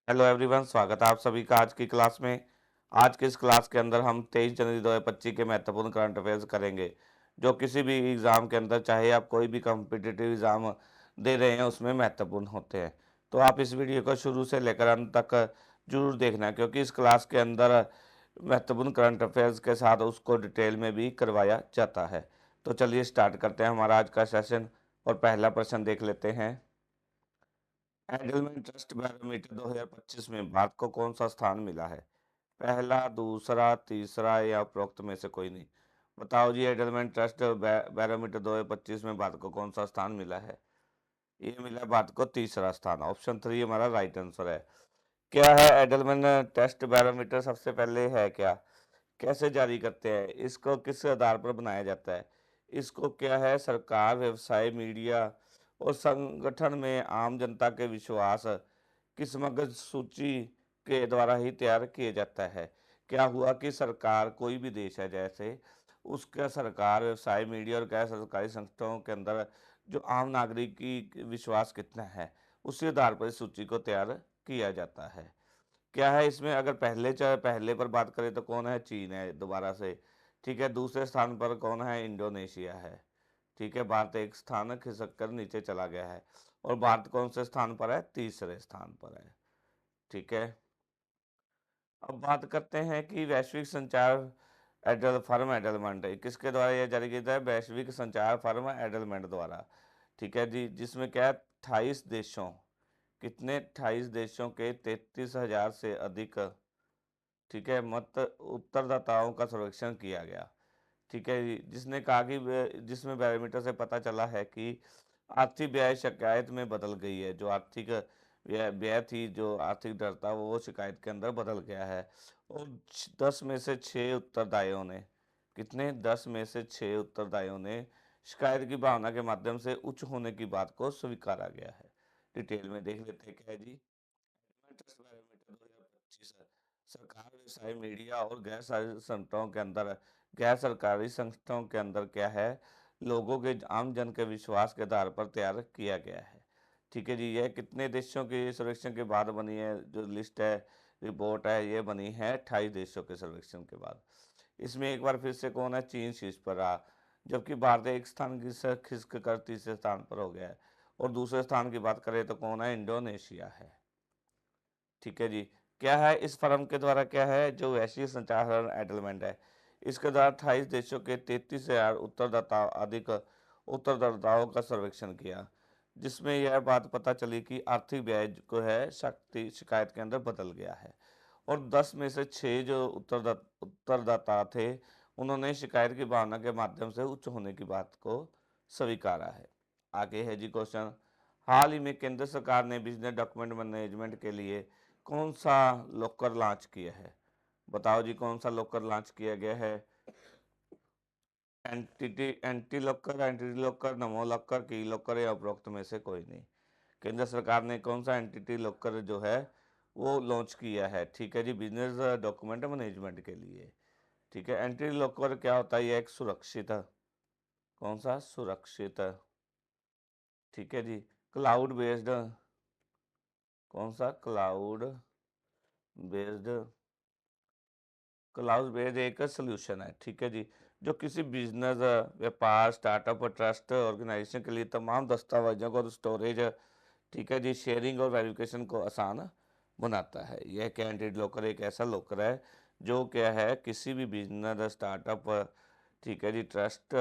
Hello everyone, स्वागत है आप सभी का आज की क्लास में। आज की इस क्लास के अंदर हम 23 जनवरी 2025 के महत्वपूर्ण करंट अफेयर्स करेंगे, जो किसी भी एग्ज़ाम के अंदर, चाहे आप कोई भी कॉम्पिटिटिव एग्ज़ाम दे रहे हैं, उसमें महत्वपूर्ण होते हैं। तो आप इस वीडियो को शुरू से लेकर अंत तक जरूर देखना, क्योंकि इस क्लास के अंदर महत्वपूर्ण करंट अफेयर्स के साथ उसको डिटेल में भी करवाया जाता है। तो चलिए स्टार्ट करते हैं हमारा आज का सेशन और पहला प्रश्न देख लेते हैं। एंडलमैन ट्रस्ट बैरोमीटर 2025 में भारत को कौन सा स्थान मिला है? पहला, दूसरा, तीसरा या उपरोक्त में से कोई नहीं। बताओ जी, एडलमैन ट्रस्ट बैरोमीटर 2025 में भारत को कौन सा स्थान मिला है? ये मिला भारत को तीसरा स्थान। ऑप्शन 3 हमारा राइट आंसर है। क्या है एडलमैन टेस्ट बैरोमीटर? सबसे पहले है क्या, कैसे जारी करते हैं, इसको किस आधार पर बनाया जाता है, इसको क्या है सरकार, व्यवसाय, मीडिया और संगठन में आम जनता के विश्वास की समग्र सूची के द्वारा ही तैयार किया जाता है। क्या हुआ कि सरकार, कोई भी देश है जैसे, उसका सरकार, व्यवसाय, मीडिया और गैर सरकारी संस्थाओं के अंदर जो आम नागरिक की विश्वास कितना है, उसी आधार पर इस सूची को तैयार किया जाता है। क्या है इसमें, अगर पहले पर बात करें तो कौन है? चीन है दोबारा से। ठीक है, दूसरे स्थान पर कौन है? इंडोनेशिया है। ठीक है, भारत एक स्थान खिसक कर नीचे चला गया है। और भारत कौन से स्थान पर है? तीसरे स्थान पर है। ठीक है, अब बात करते हैं कि वैश्विक संचार फर्म एडलमेंट किसके द्वारा यह जारी किया है? वैश्विक संचार फर्म एडलमेंट द्वारा। ठीक है जी, जिसमें क्या है 28 देशों, कितने 28 देशों के 33,000 से अधिक, ठीक है, मत उत्तरदाताओं का सर्वेक्षण किया गया। ठीक है जी, जिसने कहा कि जिसमें बैरोमीटर से पता चला है कि आर्थिक व्यय शिकायत में बदल गई है। जो आर्थिक व्यय व्यय थी, जो आर्थिक डर था, वो शिकायत के अंदर बदल गया है। और 10 में से 6 उत्तरदायियों ने, कितने 10 में से 6 उत्तरदायियों ने शिकायत की भावना के माध्यम से उच्च होने की बात को स्वीकारा गया है। डिटेल में देख लेते हैं क्या है जी। ट्रस्ट बैरोमीटर 2025 सरकार, व्यवसाय, मीडिया और गैर सरकारी संस्थाओं के अंदर क्या है, लोगों के, आम जन के विश्वास के आधार पर तैयार किया गया है। ठीक है जी, यह कितने देशों के सर्वेक्षण के बाद बनी है? जो लिस्ट है, रिपोर्ट है, ये बनी है 28 देशों के सर्वेक्षण के बाद। इसमें एक बार फिर से कौन है? चीन शीर्ष पर रहा, जबकि भारत एक स्थान की खिसक कर तीसरे स्थान पर हो गया है। और दूसरे स्थान की बात करें तो कौन है? इंडोनेशिया है। ठीक है जी, क्या है इस फर्म के द्वारा, क्या है जो वैश्विक संचार एडलमेंट है, इसके द्वारा 28 देशों के 33,000 उत्तरदाताओं का सर्वेक्षण किया, जिसमें यह बात पता चली कि आर्थिक व्यय को है शक्ति शिकायत के अंदर बदल गया है। और 10 में से 6 जो उत्तरदाता थे, उन्होंने शिकायत की भावना के माध्यम से उच्च होने की बात को स्वीकारा है। आगे है जी क्वेश्चन। हाल ही में केंद्र सरकार ने बिजनेस डॉक्यूमेंट मैनेजमेंट के लिए कौन सा लॉकर लॉन्च किया है? बताओ जी, कौन सा लॉकर लॉन्च किया गया है? एंटिटी लॉकर, नमो लॉकर, की लॉकर या उपरोक्त में से कोई नहीं। केंद्र सरकार ने कौन सा एंटिटी लॉकर जो है वो लॉन्च किया है? ठीक है जी, बिजनेस डॉक्यूमेंट मैनेजमेंट के लिए। ठीक है, एंटिटी लॉकर क्या होता है? ये एक सुरक्षित, कौन सा? सुरक्षित, ठीक है जी, क्लाउड बेस्ड, कौन सा? बेस्ड क्लाउड बेस्ड एक सोल्यूशन है। ठीक है जी, जो किसी बिजनेस, व्यापार, स्टार्टअप और ट्रस्ट ऑर्गेनाइजेशन के लिए तमाम दस्तावेजों को स्टोरेज, ठीक है जी, शेयरिंग और वेरिफिकेशन को आसान बनाता है। यह कैंडिडेट लॉकर एक ऐसा लॉकर है जो क्या है, किसी भी बिजनेस, स्टार्टअप, ठीक है जी, ट्रस्ट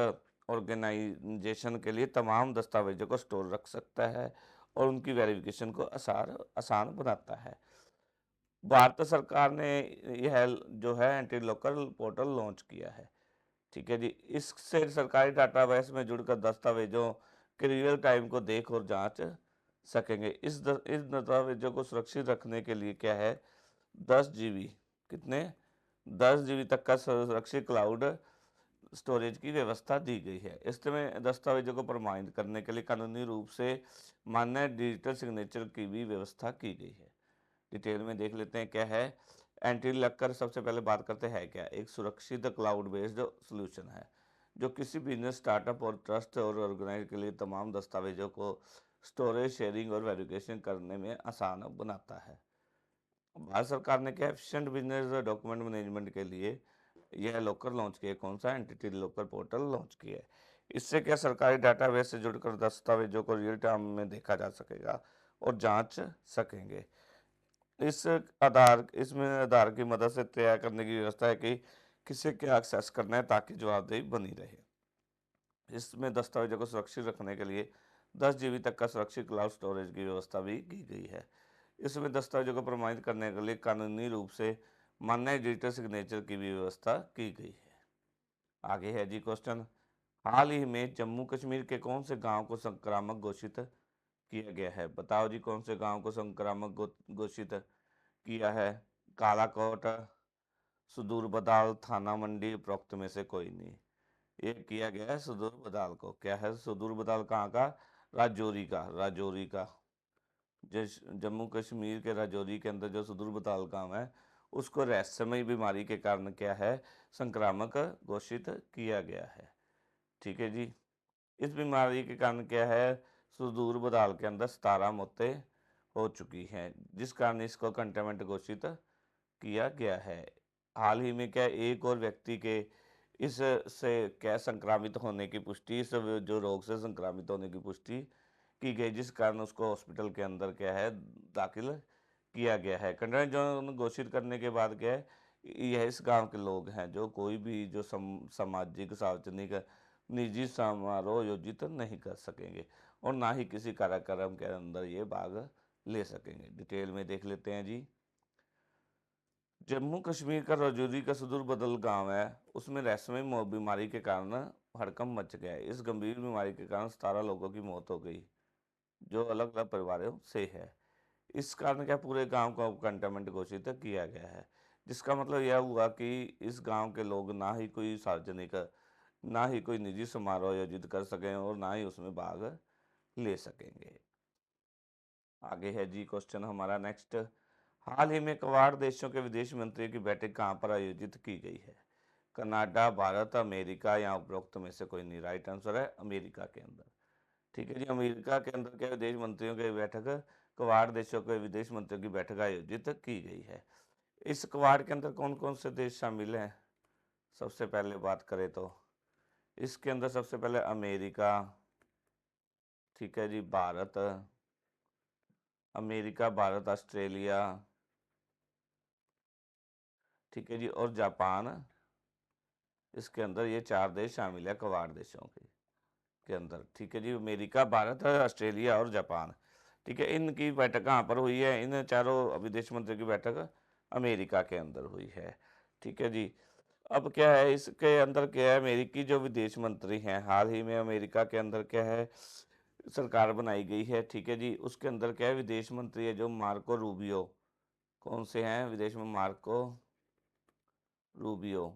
ऑर्गेनाइजेशन के लिए तमाम दस्तावेजों को स्टोर रख सकता है और उनकी वेरिफिकेशन को आसान आसान बनाता है। भारत सरकार ने यह जो है एंटी लोकल पोर्टल लॉन्च किया है। ठीक है जी, इससे सरकारी डाटाबेस में जुड़कर दस्तावेजों के रियल टाइम को देख और जांच सकेंगे। इस दस्तावेजों को सुरक्षित रखने के लिए क्या है, 10 GB, कितने 10 GB तक का सुरक्षित क्लाउड स्टोरेज की व्यवस्था दी गई है। इसमें दस्तावेजों को प्रमाणित करने के लिए कानूनी रूप से मान्य डिजिटल सिग्नेचर की भी व्यवस्था की गई है। डिटेल में देख लेते हैं क्या है। एंटी लॉकर, सबसे पहले बात करते हैं क्या, एक सुरक्षित क्लाउड बेस्ड सॉल्यूशन है जो किसी बिजनेस, स्टार्टअप और ट्रस्ट और ऑर्गेनाइज के लिए तमाम दस्तावेजों को स्टोरेज, शेयरिंग और वेरिफिकेशन करने में आसान बनाता है। भारत सरकार ने क्या एफिशिएंट बिजनेस डॉक्यूमेंट मैनेजमेंट के लिए यह लॉकर लॉन्च किया। कौन सा? एंटिटी लॉकर पोर्टल लॉन्च किया है। इससे क्या सरकारी डाटाबेस से जुड़कर दस्तावेजों को रियल टाइम में देखा जा सकेगा और जांच सकेंगे। इसमें आधार की मदद से तय करने की व्यवस्था है कि किसे क्या एक्सेस करना है ताकि जवाबदेही बनी रहे। इसमें दस्तावेजों को सुरक्षित रखने के लिए 10 GB तक का सुरक्षित क्लाउड स्टोरेज की व्यवस्था भी की गई है। इसमें दस्तावेजों को प्रमाणित करने के लिए कानूनी रूप से मान्य डिजिटल सिग्नेचर की भी व्यवस्था की गई है। आगे है जी क्वेश्चन। हाल ही में जम्मू कश्मीर के कौन से गांव को संक्रामक घोषित किया गया है? बताओ जी, कौन से गांव को संक्रामक घोषित किया है? कालाकोट, सुदूर बदाल, थाना मंडी, उपरोक्त में से कोई नहीं। ये किया गया है सुदूर बदाल को। क्या है सुदूर बदाल? कहाँ का? राजौरी का। राजौरी का जिस जम्मू कश्मीर के राजौरी के अंदर जो सुदूर बदाल गांव है, उसको रहस्यमय बीमारी के कारण क्या है? संक्रामक घोषित किया गया है। ठीक है जी। इस बीमारी के कारण क्या है? सुदूर बदाल के अंदर 17 मौतें हो चुकी हैं, जिस कारण इसको कंटेनमेंट घोषित किया गया है। हाल ही में क्या एक और व्यक्ति के इस से क्या संक्रामित होने की पुष्टि, इस जो रोग से संक्रामित होने की पुष्टि की गई, जिस कारण उसको हॉस्पिटल के अंदर क्या है? दाखिल किया गया है। कंटेनमेंट जोन घोषित करने के बाद क्या है? यह इस गांव के लोग हैं जो कोई भी जो सामाजिक सार्वजनिक निजी समारोह आयोजित नहीं कर सकेंगे और ना ही किसी कार्यक्रम के अंदर ये भाग ले सकेंगे। डिटेल में देख लेते हैं जी। जम्मू कश्मीर का राजौरी का सुदूर बदल गांव है, उसमें रहस्यमय बीमारी के कारण हड़कंप मच गया है। इस गंभीर बीमारी के कारण 17 लोगों की मौत हो गई, जो अलग अलग परिवारों से है। इस कारण क्या पूरे गांव को कंटेनमेंट घोषित किया गया है, जिसका मतलब यह हुआ कि इस गांव के लोग ना ही कोई सार्वजनिक, ना ही कोई निजी समारोह आयोजित कर सकें और ना ही उसमें भाग ले सकेंगे। आगे है जी क्वेश्चन हमारा नेक्स्ट। हाल ही में क्वाड देशों के विदेश मंत्रियों की बैठक कहाँ पर आयोजित की गई है? कनाडा, भारत, अमेरिका या उपरोक्त में से कोई नहीं। राइट आंसर है अमेरिका के अंदर। ठीक है जी। अमेरिका के अंदर क्या विदेश मंत्रियों की बैठक, क्वाड देशों के विदेश मंत्रियों की बैठक आयोजित की गई है। इस क्वाड के अंदर कौन कौन से देश शामिल हैं? सबसे पहले बात करें तो इसके अंदर सबसे पहले अमेरिका, ठीक है जी, भारत, अमेरिका, भारत, ऑस्ट्रेलिया, ठीक है जी, और जापान। इसके अंदर ये 4 देश शामिल है क्वाड देशों के अंदर। ठीक है जी। अमेरिका, भारत, ऑस्ट्रेलिया और जापान। ठीक है। इनकी बैठक कहाँ पर हुई है? इन चारों विदेश मंत्रियों की बैठक अमेरिका के अंदर हुई है। ठीक है जी। अब क्या है इसके अंदर? क्या है, अमेरिकी जो विदेश मंत्री हैं, हाल ही में अमेरिका के अंदर क्या है सरकार बनाई गई है। ठीक है जी। उसके अंदर क्या है विदेश मंत्री है जो मार्को रूबियो। कौन से हैं विदेश में? मार्को रूबियो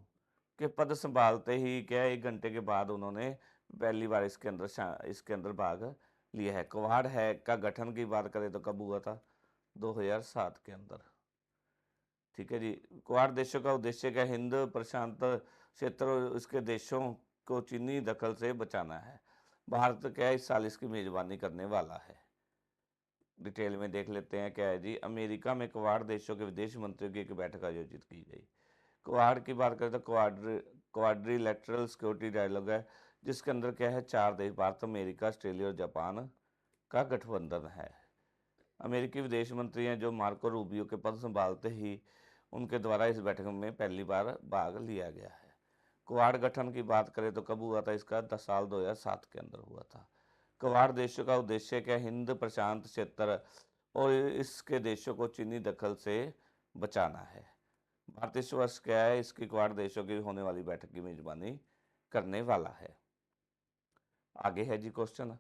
के पद संभालते ही क्या है 1 घंटे के बाद उन्होंने पहली बार इसके अंदर भाग लिया है। क्वाड है का गठन की बात करें तो कब हुआ था? 2007 के अंदर। ठीक है जी। क्वाड देशों का उद्देश्य क्या? हिंद प्रशांत क्षेत्र और इसके देशों को चीनी दखल से बचाना है। भारत क्या है इस साल इसकी मेजबानी करने वाला है। डिटेल में देख लेते हैं क्या है जी। अमेरिका में क्वाड देशों के विदेश मंत्रियों की एक बैठक आयोजित की गई। क्वाड की बात करें तो क्वाड्रिलेटरल सिक्योरिटी डायलॉग है, जिसके अंदर क्या है 4 देश भारत, अमेरिका, ऑस्ट्रेलिया और जापान का गठबंधन है। अमेरिकी विदेश मंत्री हैं जो मार्को रूबियो के पद संभालते ही उनके द्वारा इस बैठक में पहली बार भाग लिया गया है। क्वाड गठन की बात करें तो कब हुआ था इसका? 10 साल 2007 के अंदर हुआ था। क्वाड देशों का उद्देश्य क्या? हिंद प्रशांत क्षेत्र और इसके देशों को चीनी दखल से बचाना है। भारत इस वर्ष क्या है इसकी क्वाड देशों की होने वाली बैठक की मेजबानी करने वाला है। आगे है जी क्वेश्चन।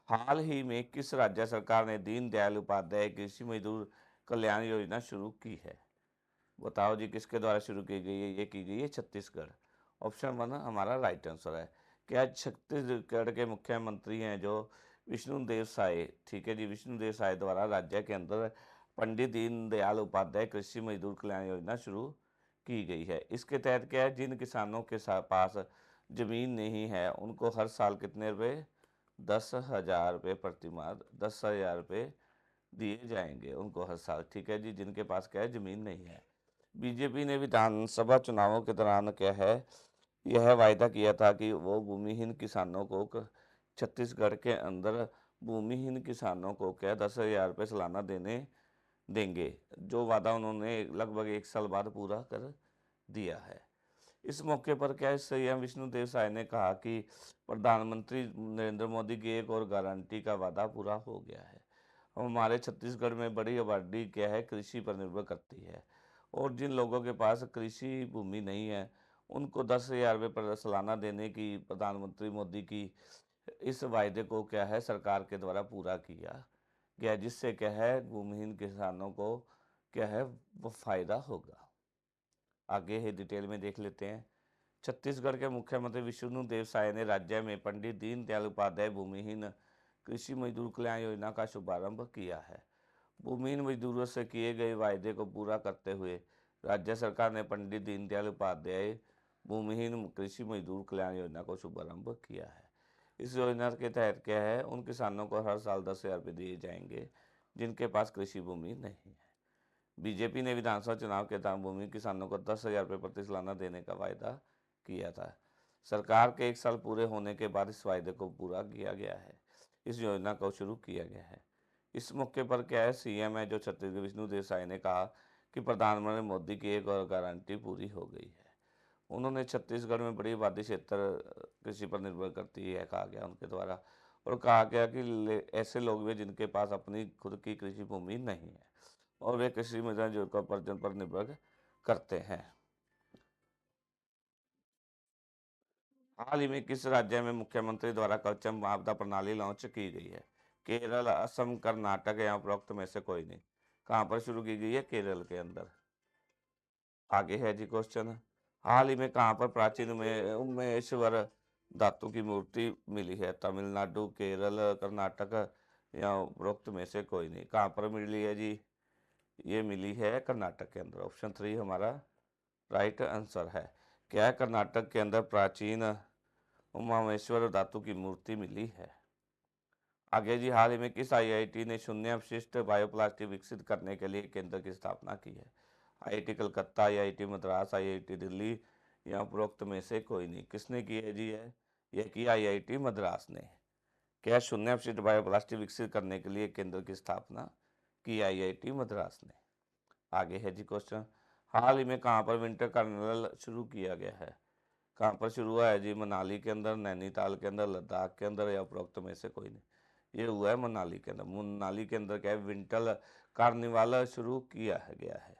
हाल ही में किस राज्य सरकार ने दीनदयाल उपाध्याय कृषि मजदूर कल्याण योजना शुरू की है? बताओ जी किसके द्वारा शुरू की गई है? ये की गई है छत्तीसगढ़। ऑप्शन 1 हमारा राइट आंसर है। क्या छत्तीसगढ़ के मुख्यमंत्री हैं जो विष्णुदेव साय, ठीक है जी, विष्णुदेव साय द्वारा राज्य के अंदर पंडित दीनदयाल उपाध्याय कृषि मजदूर कल्याण योजना शुरू की गई है। इसके तहत क्या है जिन किसानों के पास जमीन नहीं है उनको हर साल कितने रुपए? 10,000 रुपये प्रति माह, 10,000 रुपये दिए जाएंगे उनको हर साल, ठीक है जी, जिनके पास क्या है, ज़मीन नहीं है। बीजेपी ने विधानसभा चुनावों के दौरान क्या है, यह वायदा किया था कि वो भूमिहीन किसानों को छत्तीसगढ़ के अंदर भूमिहीन किसानों को क्या 10,000 रुपये सालाना देंगे, जो वादा उन्होंने लगभग 1 साल बाद पूरा कर दिया है। इस मौके पर क्या है, सीएम विष्णुदेव साय ने कहा कि प्रधानमंत्री नरेंद्र मोदी की एक और गारंटी का वादा पूरा हो गया है। हमारे छत्तीसगढ़ में बड़ी आबादी क्या है, कृषि पर निर्भर करती है, और जिन लोगों के पास कृषि भूमि नहीं है, उनको 10,000 रुपये पर सालाना देने की प्रधानमंत्री मोदी की इस वायदे को क्या है, सरकार के द्वारा पूरा किया गया, जिससे क्या है, भूमिहीन किसानों को क्या है, वो फायदा होगा। आगे है डिटेल में देख लेते हैं। छत्तीसगढ़ के मुख्यमंत्री विष्णुदेव साय ने राज्य में पंडित दीनदयाल उपाध्याय भूमिहीन कृषि मजदूर कल्याण योजना का शुभारंभ किया है। भूमिहीन मजदूरों से किए गए वायदे को पूरा करते हुए राज्य सरकार ने पंडित दीनदयाल उपाध्याय भूमिहीन कृषि मजदूर कल्याण योजना को शुभारंभ किया है। इस योजना के तहत क्या है, उन किसानों को हर साल 10,000 रुपये दिए जाएंगे जिनके पास कृषि भूमि नहीं है। बीजेपी ने विधानसभा चुनाव के दौरान भूमि किसानों को 10,000 रुपये प्रति सालाना देने का वायदा किया था। सरकार के 1 साल पूरे होने के बाद इस वायदे को पूरा किया गया है। इस योजना को शुरू किया गया है। इस मौके पर क्या है, सीएम है जो छत्तीसगढ़ विष्णुदेव साय ने कहा कि प्रधानमंत्री मोदी की एक और गारंटी पूरी हो गई है। उन्होंने छत्तीसगढ़ में बड़ी आबादी क्षेत्र कृषि पर निर्भर करती है कहा गया उनके द्वारा, और कहा गया कि ऐसे लोग भी जिनके पास अपनी खुद की कृषि भूमि नहीं है और वे कृषि मृदा जीविकोपार्जन पर निर्भर करते हैं। हाल ही में किस राज्य में मुख्यमंत्री द्वारा कवचम आपदा प्रणाली लॉन्च की गई है? केरल, असम, कर्नाटक या उपरोक्त में से कोई नहीं। कहाँ पर शुरू की गई है? केरल के अंदर। आगे है जी क्वेश्चन। हाल ही में कहाँ पर प्राचीन में उमेश्वर धातु की मूर्ति मिली है? तमिलनाडु, केरल, कर्नाटक या उपरोक्त में से कोई नहीं। कहाँ पर मिली है जी? ये मिली है कर्नाटक के अंदर। ऑप्शन 3 हमारा राइट आंसर है। क्या है, कर्नाटक के अंदर प्राचीन उमामेश्वर धातु की मूर्ति मिली है। आगे जी, हाल ही में किस आईआईटी ने शून्य अपशिष्ट बायोप्लास्टिक विकसित करने के लिए केंद्र की स्थापना की है? IIT Calcutta, IIT Madras, IIT Delhi या उपरोक्त में से कोई नहीं। किसने की है जी? है यह की आईआईटी मद्रास ने। क्या शून्य अपशिष्ट बायोप्लास्टिक विकसित करने के लिए केंद्र की स्थापना की? आईआईटी मद्रास ने। आगे है जी क्वेश्चन। हाल ही में कहाँ पर विंटर कार्निवल शुरू किया गया है? कहाँ पर शुरू हुआ है जी? मनाली के अंदर, नैनीताल के अंदर, लद्दाख के अंदर या उपरोक्त में से कोई नहीं। ये हुआ है मनाली के अंदर। मनाली के अंदर क्या है, विंटर कार्निवाल शुरू किया है गया है।